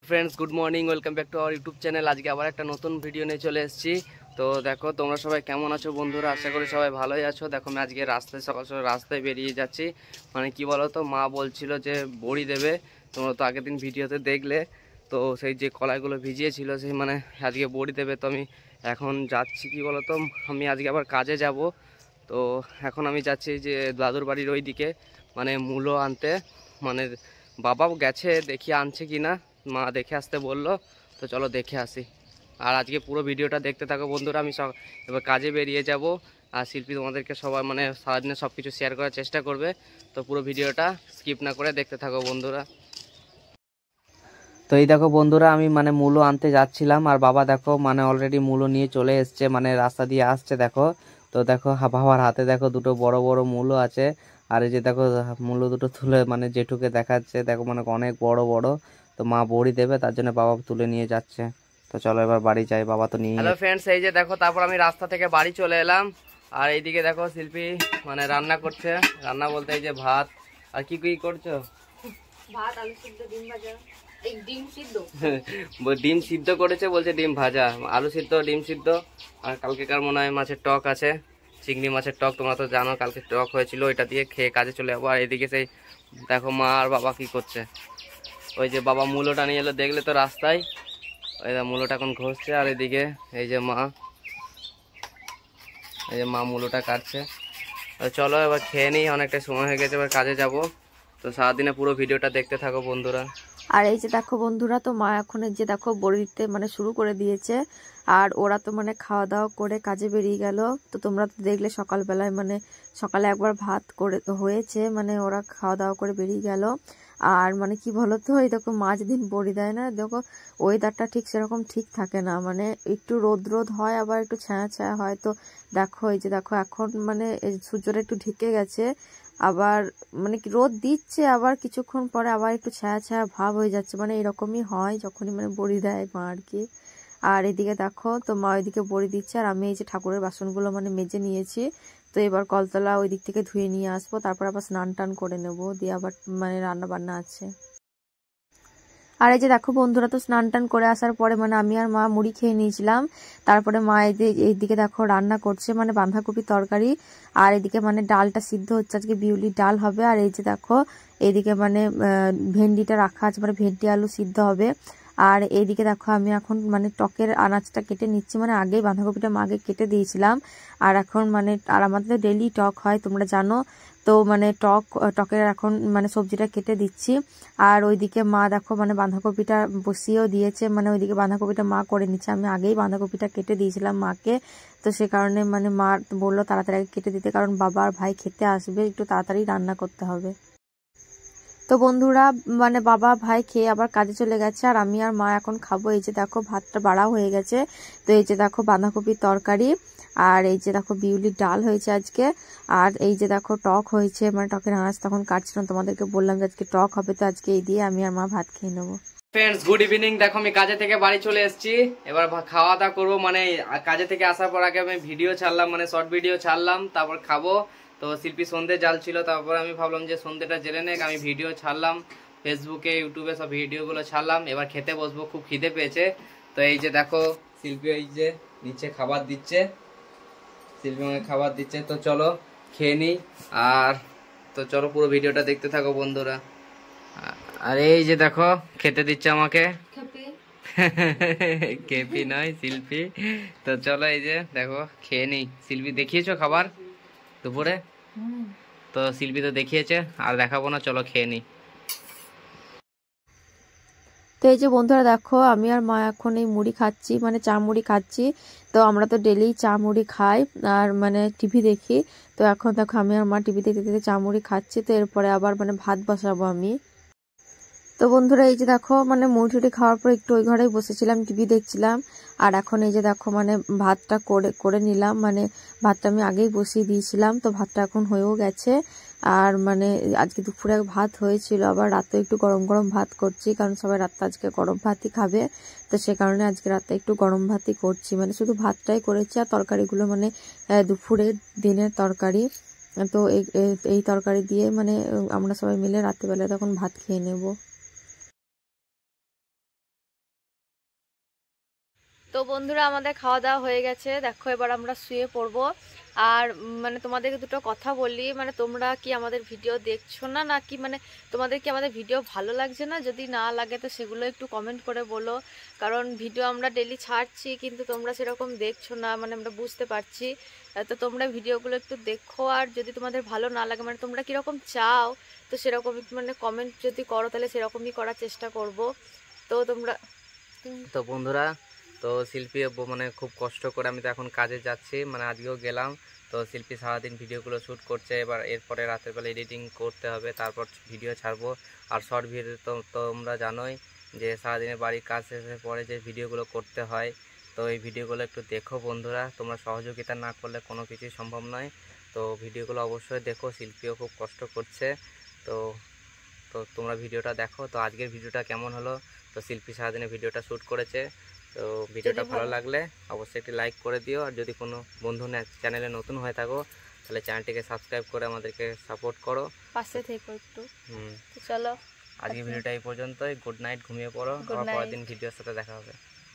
Friends good morning welcome back to our YouTube channel. आज के आबार एक नतून भिडियो निये चले एसेछि। तो देखो तुम्हारा सबाई केमन आछो बंधुरा, आशा करी सबाई भालोई आछो। देखो मैं आज के रास्ताय सकाल सकाल रास्ताय बेरिये जाচ্ছি। माने कि बोलो तो मा बोलछिलो जे बड़ी देबे, তোমরা তো আগের দিন ভিডিওতে দেখলে। তো সেই যে কলাইগুলো ভিজিয়েছিল সেই মানে আজকে বড়ি দেবে। তো আমি এখন যাচ্ছি কি বলো তো, আমি আজকে আবার কাজে যাব। তো এখন আমি যাচ্ছি যে দাদুর বাড়ির ওই দিকে মানে মূলো আনতে। মানে বাবাও গেছে, দেখি আনছে কিনা, মা দেখে আসতে বললো। তো চলো দেখে আসি। আর আজকে পুরো ভিডিওটা দেখতে থাকো বন্ধুরা। আমি এবার কাজে বেরিয়ে যাব আর শিল্পী তোমাদেরকে সবাই মানে সারাদিনে সব কিছু শেয়ার করার চেষ্টা করবে। তো পুরো ভিডিওটা স্কিপ না করে দেখতে থাকো বন্ধুরা। তো এই দেখো বন্ধুরা, আমি মানে মূলো আনতে যাচ্ছিলাম আর বাবা দেখো মানে অলরেডি মূলো নিয়ে চলে এসছে, মানে রাস্তা দিয়ে আসছে দেখো। তো দেখো বাবার হাতে দেখো দুটো বড় বড় মূলো আছে। আর এই যে দেখো মূলো দুটো তুলে মানে জেঠুকে দেখাচ্ছে, দেখো মানে অনেক বড় বড়। তো মা বড়ি দেবে তার জন্য বাবা তুলে নিয়ে যাচ্ছে। তো চলো এবার বাড়ি যাই, বাবা তো নিয়ে। হ্যালো ফ্রেন্ডস, এই যে দেখো তারপর আমি রাস্তা থেকে বাড়ি চলে এলাম। আর এইদিকে দেখো শিল্পী মানে রান্না করছে। রান্না বলতে এই যে ভাত। আর কি কি করছো? ভাত, আলু সিদ্ধ, ডিম ভাজা। ডিম সিদ্ধ করেছে, বলছে ডিম ভাজা, আলু সিদ্ধ, ডিম সিদ্ধ। আর কালকেকার মনে হয় মাছের টক আছে, চিংড়ি মাছের টক। তোমরা তো জানো কালকে টক হয়েছিল, ওইটা দিয়ে খেয়ে কাজে চলে যাবো। আর এদিকে সেই দেখো মা আর বাবা কি করছে। ওই যে বাবা মূলোটা নিয়ে এলো, দেখলে তো রাস্তায়। ওই মূলোটা এখন ঘষছে। আর এদিকে এই যে মা মূলোটা কাটছে। চলো এবার খেয়ে নিই, অনেকটা সময় হয়ে গেছে, এবার কাজে যাব। তো সারাদিনে পুরো ভিডিওটা দেখতে থাকো বন্ধুরা। আর এই যে দেখো বন্ধুরা, তো মা এখন যে দেখো বড়ি দিতে মানে শুরু করে দিয়েছে। আর ওরা তো মানে খাওয়া দাওয়া করে কাজে বেরিয়ে গেল। তো তোমরা তো দেখলে সকালবেলায় মানে সকালে একবার ভাত করে হয়েছে, মানে ওরা খাওয়া দাওয়া করে বেরিয়ে গেল। আর মানে কি বলতো, এই দেখো মা যেদিন বড়ি দেয় না, দেখো ওয়েদারটা ঠিক সেরকম ঠিক থাকে না, মানে একটু রোদ রোদ হয় আবার একটু ছায়া ছায়া হয়। তো দেখো এই যে দেখো এখন মানে সূর্যটা একটু ঢেকে গেছে, আবার মানে কি রোদ দিচ্ছে, আবার কিছুক্ষণ পরে আবার একটু ছায়া ছায়া ভাব হয়ে যাচ্ছে। মানে এরকমই হয় যখনই মানে বড়ি দেয় মা আর কি। আর এদিকে দেখো তো মা ওইদিকে বড়ি দিচ্ছে, আর আমি এই যে ঠাকুরের বাসনগুলো মানে মেজে নিয়েছি। তো এবার কলতলা ওই দিক থেকে ধুয়ে নিয়ে আসবো, তারপর আবার স্নান টান করে নেবো, দিয়ে আবার মানে রান্না বান্না আছে। আর এই যে দেখো বন্ধুরা, তো স্নান টান করে আসার পরে মানে আমি আর মা মুড়ি খেয়ে নিয়েছিলাম। তারপরে মা এইদিকে দেখো রান্না করছে মানে বাঁধাকপি তরকারি। আর এদিকে মানে ডালটা সিদ্ধ হচ্ছে, আজকে বিউলির ডাল হবে। আর এই যে দেখো এইদিকে মানে ভেন্ডিটা রাখা আছে, মানে ভেন্ডি আলু সিদ্ধ হবে। আর এইদিকে দেখো আমি এখন মানে টকের আনাজটা কেটে নিচ্ছি, মানে আগেই বাঁধাকপিটা মা আগে কেটে দিয়েছিলাম। আর এখন মানে আর আমাদের ডেলি টক হয় তোমরা জানো। তো মানে টকের এখন মানে সবজিটা কেটে দিচ্ছি। আর ওইদিকে মা দেখো মানে বাঁধাকপিটা বসিয়েও দিয়েছে, মানে ওইদিকে বাঁধাকপিটা মা করে নিচ্ছে। আমি আগেই বাঁধাকপিটা কেটে দিয়েছিলাম মাকে। তো সে কারণে মানে মা বললো তাড়াতাড়ি আগে কেটে দিতে, কারণ বাবা আর ভাই খেতে আসবে, একটু তাড়াতাড়ি রান্না করতে হবে। তো বন্ধুরা মানে বাবা ভাই খেয়ে আবার কাজে চলে গেছে, আর আমি আর মা এখন খাবো। এই যে দেখো ভাতটা বাড়া হয়ে গেছে। তো এই যে দেখো বাঁধাকপির তরকারি, আর এই যে দেখো বিউলির ডাল হয়েছে আজকে। আর এই যে দেখো টক হয়েছে, মানে টকের আনাজ তখন কাটছিলাম, তোমাদেরকে বললাম যে আজকে টক হবে। তো আজকে এই দিয়ে আমি আর মা ভাত খেয়ে নেবো। Friends good evening. দেখো আমি কাজে থেকে বাড়ি চলে এসেছি, এবার খাওয়া দাওয়া করবো। মানে কাজে থেকে আসার পর আগে আমি ভিডিও ছাড়লাম, মানে শর্ট ভিডিও ছাড়লাম, তারপর খাবো। তো শিল্পী সন্ধে জাল ছিল, তারপর আমি ভাবলাম যে সন্ধেটা জেলে নেক, আমি ভিডিও ছাড়লাম ফেসবুকে ইউটিউবে সব ভিডিওগুলো ছাড়লাম। এবার খেতে বসবো, খুব খিদে পেয়েছে। তো এই যে দেখো শিল্পী এই যে নিচে খাবার দিচ্ছে, শিল্পী আমাকে খাবার দিচ্ছে। তো চলো খেয়ে নিই। আর তো চলো পুরো ভিডিওটা দেখতে থাকো বন্ধুরা। আর এই যে দেখো খেতে দিচ্ছে আমাকে, কেপি নয় শিল্পী। তো চলো এই যে দেখো খেয়ে নিই। শিল্পী দেখিয়েছো খাবার দুপুরে? তো শিল্পী তো দেখিয়েছে, আর দেখাবো না, চলো খেয়ে নিই। তো এই যে বন্ধুরা দেখো আমি আর মা এখন এই মুড়ি খাচ্ছি, মানে চা মুড়ি খাচ্ছি। তো আমরা তো ডেলি চা মুড়ি খাই আর মানে টিভি দেখি। তো এখন দেখো আমি আর মা টিভি দেখতে দেখতে চা মুড়ি খাচ্ছি। তো এরপরে আবার মানে ভাত বসাবো আমি। তো বন্ধুরা এই যে দেখো মানে মুড়ি টুড়ি খাওয়ার পর একটু ওই ঘরেই বসেছিলাম, টিভি দেখছিলাম। আর এখন এই যে দেখো মানে ভাতটা করে নিলাম, মানে ভাতটা আমি আগেই বসিয়ে দিয়েছিলাম। তো ভাতটা এখন হয়েও গেছে। আর মানে আজকে দুপুরে ভাত হয়েছিল, আবার রাতে একটু গরম গরম ভাত করছি, কারণ সবাই রাতে আজকে গরম ভাতই খাবে। তো সে কারণে আজকে রাতে একটু গরম ভাতই করছি, মানে শুধু ভাতটাই করেছি। আর তরকারিগুলো মানে দুপুরের দিনের তরকারি। তো এই তরকারি দিয়ে মানে আমরা সবাই মিলে রাত্রিবেলা তখন ভাত খেয়ে নেব। তো বন্ধুরা আমাদের খাওয়া দাওয়া হয়ে গেছে, দেখো এবার আমরা শুয়ে পড়বো। আর মানে তোমাদেরকে দুটো কথা বলি, মানে তোমরা কি আমাদের ভিডিও দেখছো না নাকি মানে তোমাদের কি আমাদের ভিডিও ভালো লাগছে না? যদি না লাগে তো সেগুলো একটু কমেন্ট করে বলো, কারণ ভিডিও আমরা ডেলি ছাড়ছি কিন্তু তোমরা সেরকম দেখছো না, মানে আমরা বুঝতে পারছি। তো তোমরা ভিডিওগুলো একটু দেখো, আর যদি তোমাদের ভালো না লাগে মানে তোমরা কীরকম চাও তো সেরকম একটু মানে কমেন্ট যদি করো তাহলে সেরকমই করার চেষ্টা করব। তো তোমরা তো বন্ধুরা, তো শিল্পী মানে খুব কষ্ট করে, আমি তো এখন কাজে যাচ্ছি, মানে আজকেও গেলাম। তো শিল্পী সারাদিন ভিডিওগুলো শ্যুট করছে, এবার এরপরে রাতের বেলা এডিটিং করতে হবে, তারপর ভিডিও ছাড়বো। আর শর্ট ভিডিও তো তোমরা জানোই যে সারাদিনের বাড়ির কাজ শেষে পরে যে ভিডিওগুলো করতে হয়। তো এই ভিডিওগুলো একটু দেখো বন্ধুরা, তোমরা সহযোগিতা না করলে কোনো কিছুই সম্ভব নয়। তো ভিডিওগুলো অবশ্যই দেখো, শিল্পীও খুব কষ্ট করছে। তো তো তোমরা ভিডিওটা দেখো। তো আজকের ভিডিওটা কেমন হলো, তো শিল্পী সারাদিনে ভিডিওটা শ্যুট করেছে। তো ভিডিওটা ভালো লাগলে অবশ্যই একটি লাইক করে দিও, আর যদি কোনো বন্ধু চ্যানেলে নতুন হয়ে থাকো তাহলে চ্যানেলটিকে সাবস্ক্রাইব করে আমাদেরকে সাপোর্ট করো, পাশে থেকো একটু। তো চলো আজকের ভিডিওটা এই পর্যন্তই। গুড নাইট, ঘুমিয়ে পড়ো, আবার পরের দিন ভিডিওর সাথে দেখা হবে।